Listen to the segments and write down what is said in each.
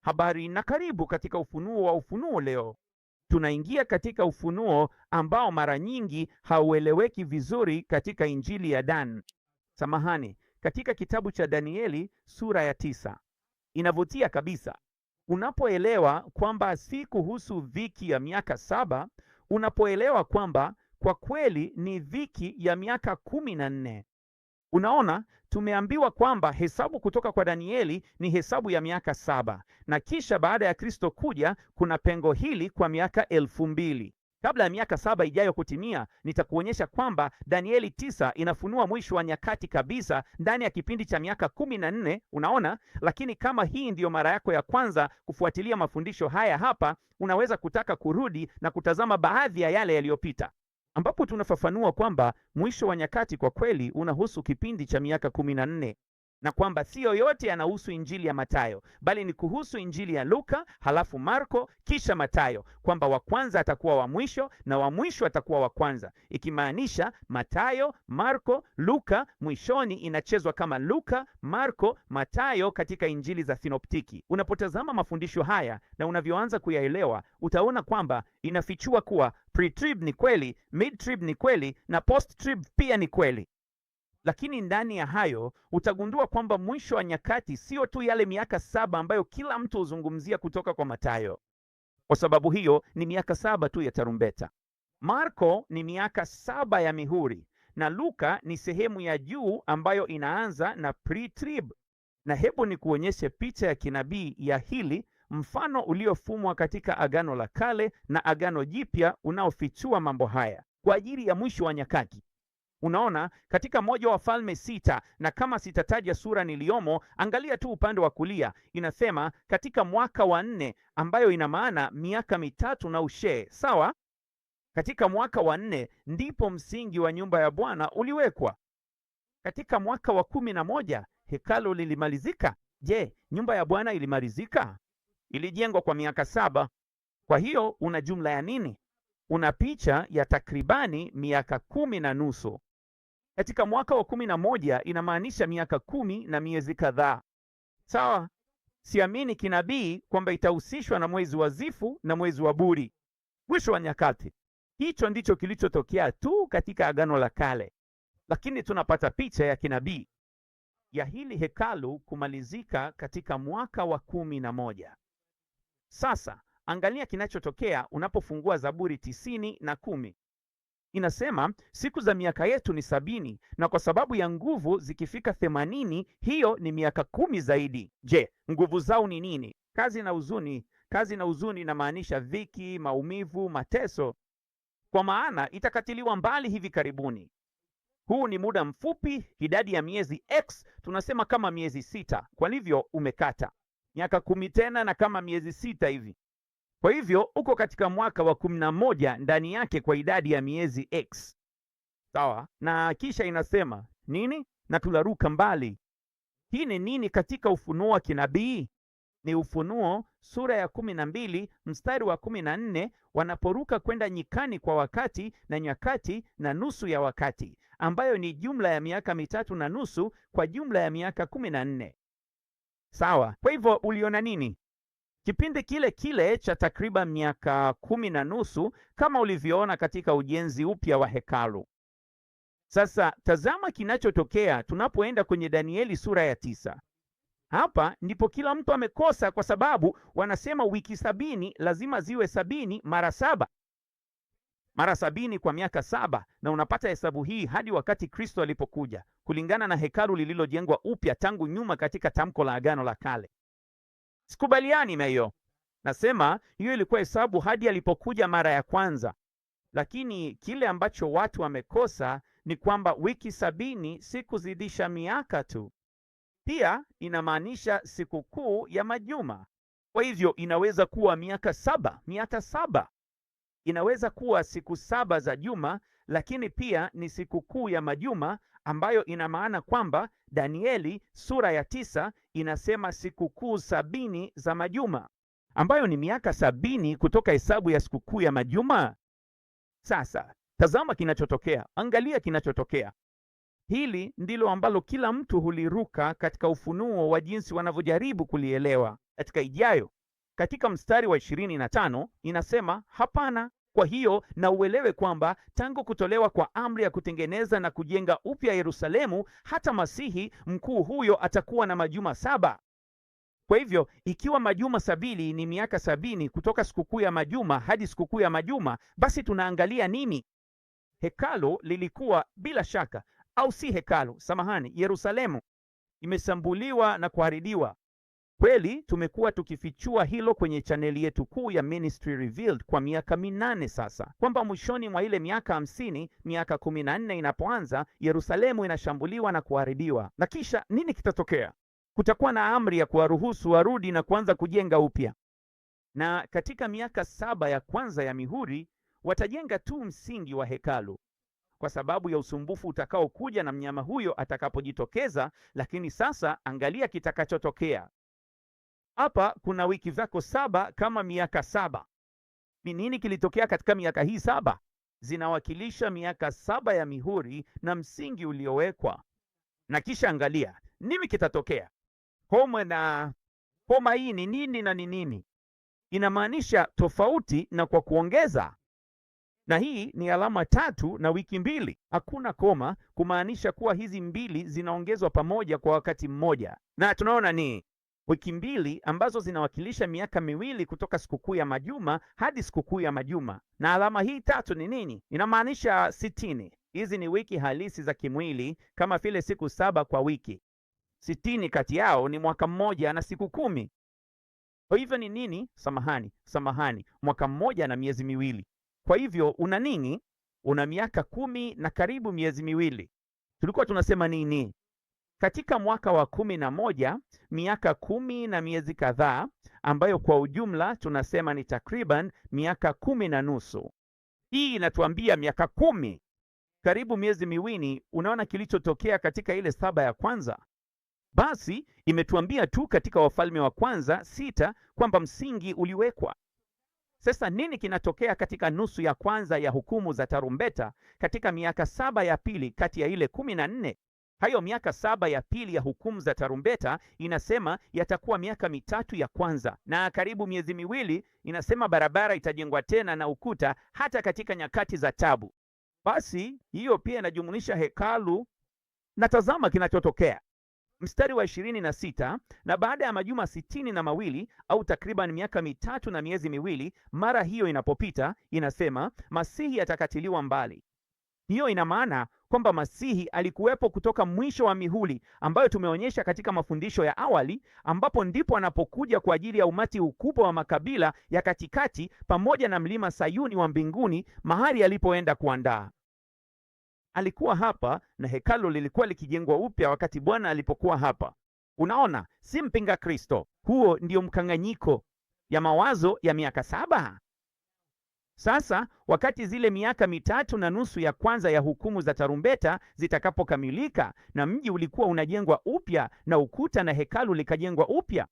Habari na karibu katika ufunuo wa ufunuo. Leo tunaingia katika ufunuo ambao mara nyingi haueleweki vizuri katika Injili ya Dan. Katika kitabu cha Danieli sura ya 9. Inavutia kabisa unapoelewa kwamba si kuhusu dhiki ya miaka 7, unapoelewa kwamba kwa kweli ni dhiki ya miaka 14. Unaona, tumeambiwa kwamba hesabu kutoka kwa Danieli ni hesabu ya miaka 7, na kisha baada ya Kristo kuja kuna pengo hili kwa miaka 2000. Kabla ya miaka 7 ijayo kutimia, nitakuonyesha kwamba Danieli 9 inafunua mwisho wa nyakati kabisa ndani ya kipindi cha miaka 14. Unaona, lakini kama hii ndiyo mara yako ya kwanza kufuatilia mafundisho haya hapa, unaweza kutaka kurudi na kutazama baadhi ya yale yaliyopita, ambapo tunafafanua kwamba mwisho wa nyakati kwa kweli unahusu kipindi cha miaka 14, na kwamba siyo yote yanahusu Injili ya Mathayo, bali ni kuhusu Injili ya Luka, halafu Marko, kisha Mathayo, kwamba wa kwanza atakuwa wa mwisho na wa mwisho atakuwa wa kwanza, ikimaanisha Mathayo, Marko, Luka, mwishoni inachezwa kama Luka, Marko, Mathayo katika Injili za Sinoptiki. Unapotazama mafundisho haya na unavyoanza kuyaelewa, utaona kwamba inafichua kuwa pre-trib ni kweli, mid-trib ni kweli, na post-trib pia ni kweli. Lakini ndani ya hayo utagundua kwamba mwisho wa nyakati sio tu yale miaka 7 ambayo kila mtu huzungumzia kutoka kwa Mathayo. Kwa sababu hiyo ni miaka 7 tu ya tarumbeta. Marko ni miaka 7 ya mihuri, na Luka ni sehemu ya juu ambayo inaanza na pre-trib. Na hebu ni kuonyeshe picha ya kinabii ya hili, mfano uliofumwa katika Agano la Kale na Agano Jipya unaofichua mambo haya kwa ajili ya mwisho wa nyakati. Unaona, katika moja wa Falme 6, na kama sitataja sura niliyomo, angalia tu upande wa kulia, inasema katika mwaka wa 4, ambayo ina maana miaka 3 na ushee. Sawa? Katika mwaka wa 4 ndipo msingi wa nyumba ya Bwana uliwekwa. Katika mwaka wa 11 hekalu lilimalizika. Je, nyumba ya Bwana ilimalizika? Ilijengwa kwa miaka 7. Kwa hiyo una jumla ya nini? Una picha ya takribani miaka 10 na nusu. Katika mwaka wa 11 inamaanisha miaka 10 na miezi kadhaa. Sawa? Siamini kinabii kwamba itahusishwa na mwezi wa Zifu na mwezi wa Buri. Mwisho wa nyakati. Hicho ndicho kilichotokea tu katika Agano la Kale. Lakini tunapata picha ya kinabii ya hili hekalu kumalizika katika mwaka wa 11. Sasa angalia kinachotokea unapofungua Zaburi 90:10. Inasema siku za miaka yetu ni 70, na kwa sababu ya nguvu zikifika 80, hiyo ni miaka 10 zaidi. Je, nguvu zao ni nini? Kazi na huzuni. Kazi na huzuni inamaanisha dhiki, maumivu, mateso, kwa maana itakatiliwa mbali hivi karibuni. Huu ni muda mfupi, idadi ya miezi X tunasema kama miezi 6, kwa hivyo umekata miaka 10 tena na kama miezi 6 hivi. Kwa hivyo uko katika mwaka wa 11 ndani yake kwa idadi ya miezi X. Sawa? Na kisha inasema nini? Na tularuka mbali. Hii ni nini katika ufunuo wa kinabii? Ni Ufunuo sura ya 12 mstari wa 14, wanaporuka kwenda nyikani kwa wakati na nyakati na nusu ya wakati, ambayo ni jumla ya miaka 3 na nusu kwa jumla ya miaka 14. Sawa? Kwa hivyo uliona nini? Kipindi kile kile cha takriban miaka 10 na nusu kama ulivyoona katika ujenzi upya wa hekalu. Sasa tazama kinachotokea tunapoenda kwenye Danieli sura ya 9. Hapa ndipo kila mtu amekosa, kwa sababu wanasema wiki 70 lazima ziwe 70 mara 7. Mara 70 kwa miaka 7, na unapata hesabu hii hadi wakati Kristo alipokuja, kulingana na hekalu lililojengwa upya tangu nyuma katika tamko la Agano la Kale. Sikubaliani na hiyo. Nasema hiyo ilikuwa hesabu hadi alipokuja mara ya kwanza. Lakini kile ambacho watu wamekosa ni kwamba wiki 70 si kuzidisha miaka tu. Pia inamaanisha sikukuu ya majuma. Kwa hivyo inaweza kuwa miaka 7, miaka 7. Inaweza kuwa siku 7 za juma, lakini pia ni sikukuu ya majuma, ambayo ina maana kwamba Danieli sura ya 9 inasema sikukuu 70 za majuma, ambayo ni miaka 70 kutoka hesabu ya sikukuu ya majuma. Sasa tazama kinachotokea, angalia kinachotokea. Hili ndilo ambalo kila mtu huliruka katika ufunuo wa jinsi wanavyojaribu kulielewa. Katika ijayo katika mstari wa 25 inasema hapana. Kwa hiyo na uelewe kwamba tangu kutolewa kwa amri ya kutengeneza na kujenga upya Yerusalemu, hata Masihi mkuu huyo atakuwa na majuma 7. Kwa hivyo ikiwa majuma 70 ni miaka 70 kutoka sikukuu ya majuma hadi sikukuu ya majuma, basi tunaangalia nini? Hekalu lilikuwa bila shaka, au si hekalu, samahani, Yerusalemu imesambuliwa na kuharibiwa. Kweli tumekuwa tukifichua hilo kwenye chaneli yetu kuu ya Ministry Revealed kwa miaka 8 sasa, kwamba mwishoni mwa ile miaka 50, miaka 14 inapoanza, Yerusalemu inashambuliwa na kuharibiwa. Na kisha nini kitatokea? Kutakuwa na amri ya kuwaruhusu warudi na kuanza kujenga upya. Na katika miaka 7 ya kwanza ya mihuri watajenga tu msingi wa hekalu kwa sababu ya usumbufu utakaokuja na mnyama huyo atakapojitokeza. Lakini sasa angalia kitakachotokea. Hapa kuna wiki zako 7 kama miaka 7. Ni nini kilitokea katika miaka hii 7? Zinawakilisha miaka 7 ya mihuri na msingi uliowekwa. Na kisha angalia nini kitatokea. Homa hii ni nini na ni nini? Inamaanisha tofauti na kwa kuongeza. Na hii ni alama 3 na wiki 2. Hakuna koma, kumaanisha kuwa hizi 2 zinaongezwa pamoja kwa wakati mmoja. Na tunaona ni wiki 2 ambazo zinawakilisha miaka 2 kutoka sikukuu ya majuma hadi sikukuu ya majuma. Na alama hii 3 ni nini? Inamaanisha 60. Hizi ni wiki halisi za kimwili kama vile siku 7 kwa wiki. 60 kati yao ni mwaka mmoja na siku 10. Kwa hivyo ni nini? Samahani, mwaka mmoja na miezi 2. Kwa hivyo una nini? Una miaka 10 na karibu miezi 2. Tulikuwa tunasema nini? Katika mwaka wa 11, miaka 10 na miezi kadhaa, ambayo kwa ujumla tunasema ni takriban miaka 10 na nusu. Hii inatuambia miaka 10 karibu miezi 2. Unaona kilichotokea katika ile 7 ya kwanza? Basi imetuambia tu katika Wafalme wa Kwanza 6 kwamba msingi uliwekwa. Sasa nini kinatokea katika nusu ya kwanza ya hukumu za tarumbeta katika miaka 7 ya pili kati ya ile 14? Hayo miaka 7 ya pili ya hukumu za tarumbeta inasema yatakuwa miaka 3 ya kwanza, na karibu miezi 2 inasema barabara itajengwa tena na ukuta hata katika nyakati za tabu. Basi hiyo pia inajumulisha hekalu. Na tazama kinachotokea. Mstari wa 26, na baada ya majuma 62 au takriban miaka 3 na miezi 2, mara hiyo inapopita, inasema Masihi atakatiliwa mbali. Hiyo ina maana kwamba Masihi alikuwepo kutoka mwisho wa mihuri ambayo tumeonyesha katika mafundisho ya awali, ambapo ndipo anapokuja kwa ajili ya umati ukubwa wa makabila ya katikati pamoja na mlima Sayuni wa mbinguni, mahali alipoenda kuandaa. Alikuwa hapa na hekalu lilikuwa likijengwa upya wakati Bwana alipokuwa hapa. Unaona, si mpinga Kristo. Huo ndio mkanganyiko ya mawazo ya miaka 7. Sasa wakati zile miaka 3 na nusu ya kwanza ya hukumu za tarumbeta zitakapokamilika na mji ulikuwa unajengwa upya na ukuta na hekalu likajengwa upya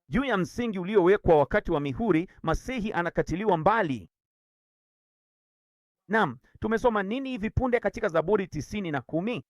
juu ya msingi uliowekwa wakati wa mihuri, Masihi anakatiliwa mbali. Naam, tumesoma nini hivi punde katika Zaburi 90 na 10?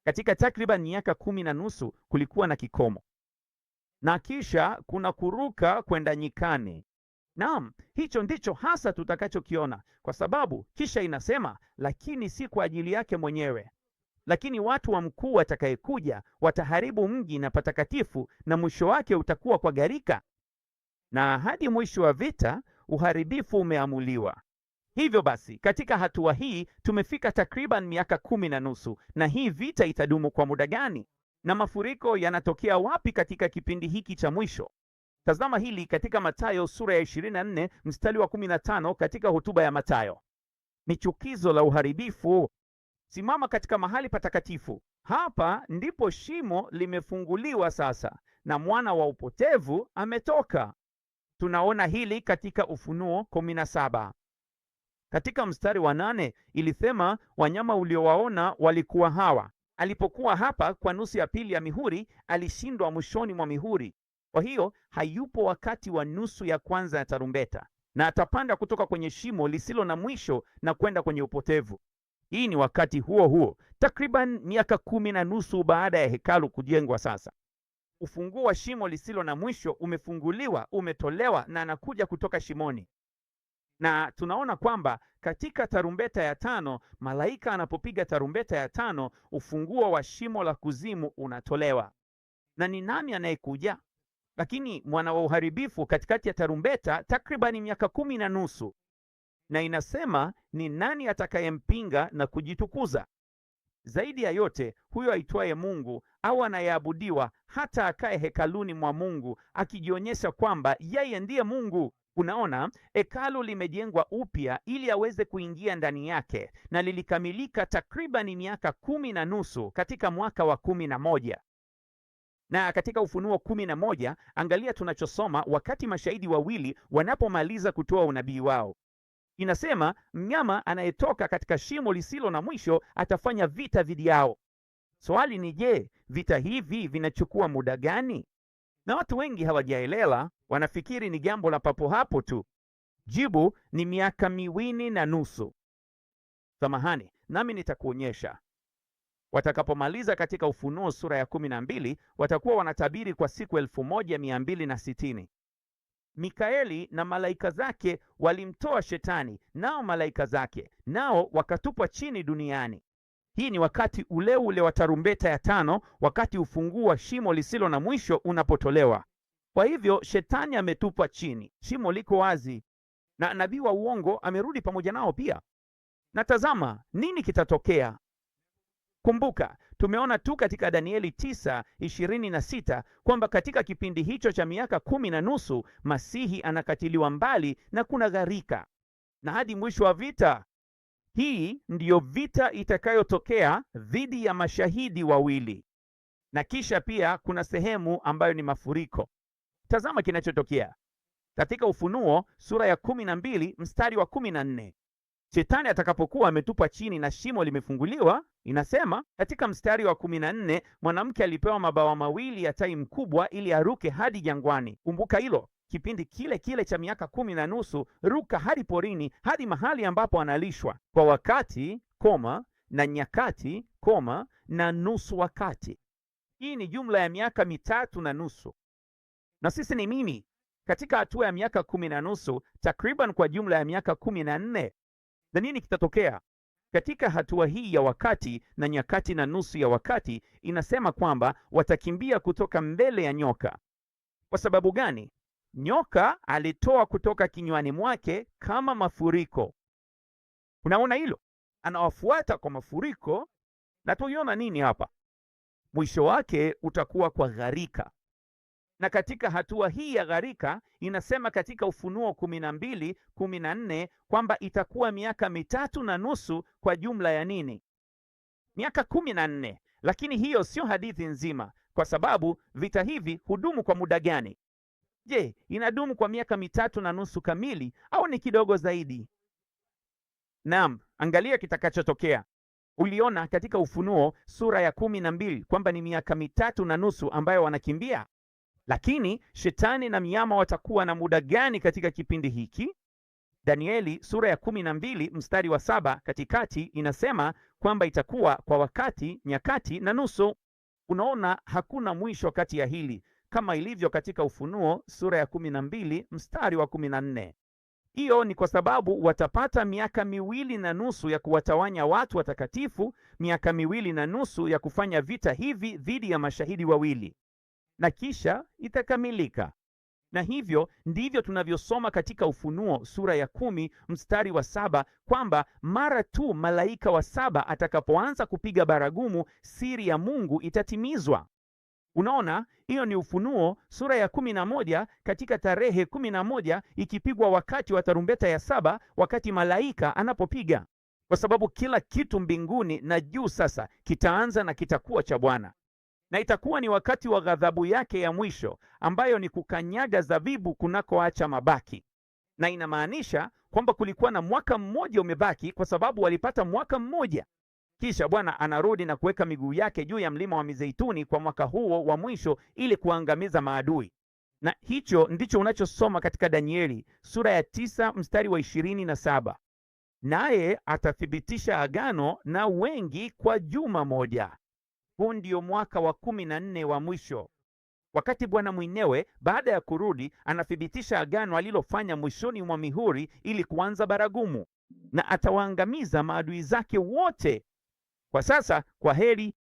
Katika takriban miaka 10 na nusu kulikuwa na kikomo, na kisha kuna kuruka kwenda nyikani. Naam, hicho ndicho hasa tutakachokiona, kwa sababu kisha inasema, lakini si kwa ajili yake mwenyewe, lakini watu wa mkuu atakayekuja wataharibu mji na patakatifu, na mwisho wake utakuwa kwa gharika, na hadi mwisho wa vita uharibifu umeamuliwa. Hivyo basi katika hatua hii tumefika takriban miaka 10 na nusu, na hii vita itadumu kwa muda gani? Na mafuriko yanatokea wapi katika kipindi hiki cha mwisho? Tazama hili katika Mathayo sura ya 24 mstari wa 15 katika hotuba ya Mathayo. Ni chukizo la uharibifu. Simama katika mahali patakatifu. Hapa ndipo shimo limefunguliwa sasa, na mwana wa upotevu ametoka. Tunaona hili katika Ufunuo 17. Katika mstari wa 8 ilisema wanyama uliowaona walikuwa hawa. Alipokuwa hapa kwa nusu ya pili ya mihuri, alishindwa mwishoni mwa mihuri. Kwa hiyo hayupo wakati wa nusu ya kwanza ya tarumbeta, na atapanda kutoka kwenye shimo lisilo na mwisho na kwenda kwenye upotevu. Hii ni wakati huo huo, takriban miaka 10 na nusu baada ya hekalu kujengwa. Sasa Ufunguo wa shimo lisilo na mwisho umefunguliwa, umetolewa, na anakuja kutoka shimoni. Na tunaona kwamba katika tarumbeta ya 5, malaika anapopiga tarumbeta ya 5, ufunguo wa shimo la kuzimu unatolewa. Na ni nani anayekuja? Lakini mwana wa uharibifu katikati ya tarumbeta takribani miaka 10 na nusu. Na inasema ni nani atakayempinga na kujitukuza? Zaidi ya yote, huyo aitwaye Mungu au anayeabudiwa hata akae hekaluni mwa Mungu akijionyesha kwamba yeye ndiye Mungu. Unaona, hekalu limejengwa upya ili aweze kuingia ndani yake, na lilikamilika takribani miaka 10 na nusu katika mwaka wa 11. Na katika Ufunuo 11, angalia tunachosoma wakati mashahidi wawili wanapomaliza kutoa unabii wao. Inasema mnyama anayetoka katika shimo lisilo na mwisho atafanya vita dhidi yao. Swali ni je, vita hivi vinachukua muda gani? Na watu wengi hawajaelewa, wanafikiri ni jambo la papo hapo tu. Jibu ni miaka 2 na nusu. Samahani, nami nitakuonyesha. Watakapomaliza katika Ufunuo sura ya 12, watakuwa wanatabiri kwa siku 1260. Mikaeli na malaika zake walimtoa Shetani, nao malaika zake nao wakatupwa chini duniani. Hii ni wakati ule ule wa tarumbeta ya 5, wakati ufunguo wa shimo lisilo na mwisho unapotolewa. Kwa hivyo Shetani ametupwa chini, shimo liko wazi, na nabii wa uongo amerudi pamoja nao pia. Na tazama, nini kitatokea? Kumbuka, tumeona tu katika Danieli 9:26 kwamba katika kipindi hicho cha miaka 10 na nusu, Masihi anakatiliwa mbali na kuna gharika, na hadi mwisho wa vita. Hii ndiyo vita itakayotokea dhidi ya mashahidi wawili, na kisha pia kuna sehemu ambayo ni mafuriko. Tazama kinachotokea katika Ufunuo sura ya 12 mstari wa 14. Shetani atakapokuwa ametupwa chini na shimo limefunguliwa, inasema katika mstari wa 14, mwanamke alipewa mabawa mawili ya tai mkubwa ili aruke hadi jangwani. Kumbuka hilo, kipindi kile kile cha miaka 10 na nusu, ruka hadi porini, hadi mahali ambapo analishwa kwa wakati, na nyakati, na nusu wakati. Hii ni jumla ya miaka 3 na nusu. Na sisi ni mimi katika hatua ya miaka 10 na nusu, takriban kwa jumla ya miaka 14. Na nini kitatokea katika hatua hii ya wakati na nyakati na nusu ya wakati? Inasema kwamba watakimbia kutoka mbele ya nyoka. Kwa sababu gani? Nyoka alitoa kutoka kinywani mwake kama mafuriko. Unaona hilo? Anawafuata kwa mafuriko, na tuiona nini hapa? Mwisho wake utakuwa kwa gharika. Na katika hatua hii ya gharika inasema katika Ufunuo 12:14 kwamba itakuwa miaka 3 na nusu kwa jumla ya nini? Miaka 14. Lakini hiyo sio hadithi nzima, kwa sababu vita hivi hudumu kwa muda gani? Je, inadumu kwa miaka 3 na nusu kamili au ni kidogo zaidi? Naam, angalia kitakachotokea. Uliona katika Ufunuo sura ya 12 kwamba ni miaka 3 na nusu ambayo wanakimbia. Lakini Shetani na mnyama watakuwa na muda gani katika kipindi hiki? Danieli sura ya 12 mstari wa 7 katikati inasema kwamba itakuwa kwa wakati, nyakati na nusu. Unaona, hakuna mwisho kati ya hili, kama ilivyo katika Ufunuo sura ya 12 mstari wa 14. Hiyo ni kwa sababu watapata miaka 2 na nusu ya kuwatawanya watu watakatifu, miaka 2 na nusu ya kufanya vita hivi dhidi ya mashahidi wawili, na kisha itakamilika. Na hivyo ndivyo tunavyosoma katika Ufunuo sura ya 10 mstari wa 7 kwamba mara tu malaika wa 7 atakapoanza kupiga baragumu, siri ya Mungu itatimizwa. Unaona, hiyo ni Ufunuo sura ya 11 katika tarehe 11 ikipigwa wakati wa tarumbeta ya 7, wakati malaika anapopiga, kwa sababu kila kitu mbinguni na juu sasa kitaanza na kitakuwa cha Bwana. Na itakuwa ni wakati wa ghadhabu yake ya mwisho, ambayo ni kukanyaga zabibu kunakoacha mabaki. Na inamaanisha kwamba kulikuwa na mwaka mmoja umebaki, kwa sababu walipata mwaka mmoja. Kisha Bwana anarudi na kuweka miguu yake juu ya mlima wa Mizeituni kwa mwaka huo wa mwisho ili kuangamiza maadui. Na hicho ndicho unachosoma katika Danieli sura ya 9 mstari wa 27. Naye atathibitisha agano na wengi kwa juma moja. Huu ndio mwaka wa 14 wa mwisho. wakati Bwana mwenyewe baada ya kurudi anathibitisha agano alilofanya mwishoni mwa mihuri ili kuanza baragumu, na atawaangamiza maadui zake wote. Kwa sasa, kwa heri